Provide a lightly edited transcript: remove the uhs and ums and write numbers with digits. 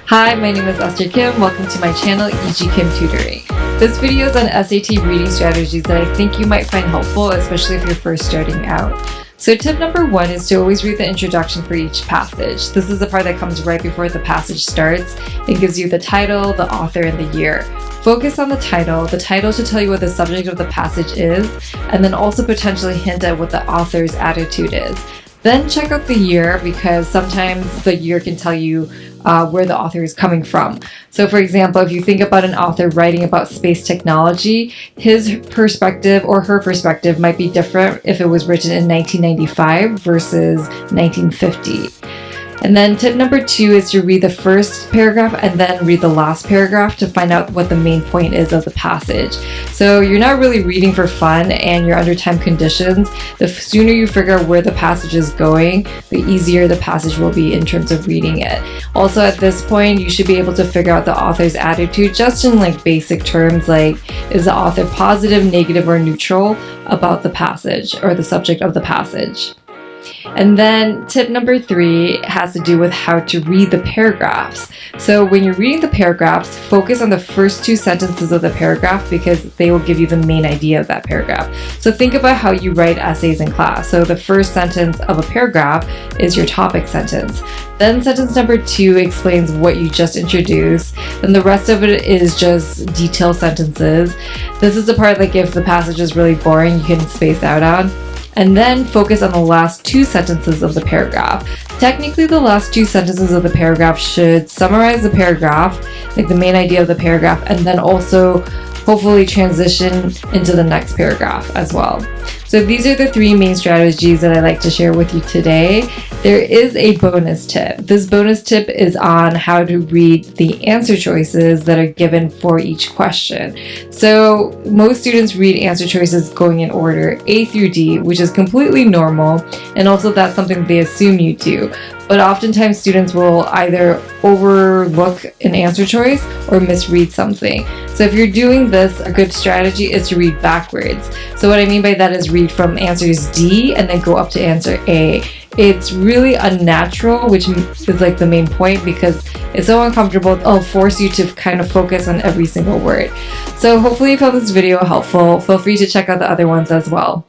Hi, my name is Esther Kim. Welcome to my channel, EG Kim Tutoring. This video is on SAT reading strategies that I think you might find helpful, especially if you're first starting out. So tip number 1 is to always read the introduction for each passage. This is the part that comes right before the passage starts. It gives you the title, the author, and the year. Focus on the title. The title should tell you what the subject of the passage is, and then also potentially hint at what the author's attitude is. Then check out the year, because sometimes the year can tell you where the author is coming from. So for example, if you think about an author writing about space technology, his perspective or her perspective might be different if it was written in 1995 versus 1950. And then tip number 2 is to read the first paragraph and then read the last paragraph to find out what the main point is of the passage. So you're not really reading for fun and you're under time conditions. The sooner you figure out where the passage is going, the easier the passage will be in terms of reading it. Also at this point, you should be able to figure out the author's attitude just in like basic terms, like is the author positive, negative, or neutral about the passage or the subject of the passage. And then tip number 3 has to do with how to read the paragraphs. So when you're reading the paragraphs, focus on the first 2 sentences of the paragraph because they will give you the main idea of that paragraph. So think about how you write essays in class. So the first sentence of a paragraph is your topic sentence. Then sentence number 2 explains what you just introduced. Then the rest of it is just detail sentences. This is the part like if the passage is really boring, you can space out on. And then focus on the last 2 sentences of the paragraph. Technically, the last 2 sentences of the paragraph should summarize the paragraph, like the main idea of the paragraph, and then also hopefully transition into the next paragraph as well. So these are the 3 main strategies that I like to share with you today. There is a bonus tip. This bonus tip is on how to read the answer choices that are given for each question. So most students read answer choices going in order A through D, which is completely normal, and also that's something they assume you do. But oftentimes students will either overlook an answer choice or misread something. So if you're doing this, a good strategy is to read backwards. So what I mean by that is read from answers D and then go up to answer A. It's really unnatural, which is like the main point because it's so uncomfortable. It'll force you to kind of focus on every single word. So hopefully you found this video helpful. Feel free to check out the other ones as well.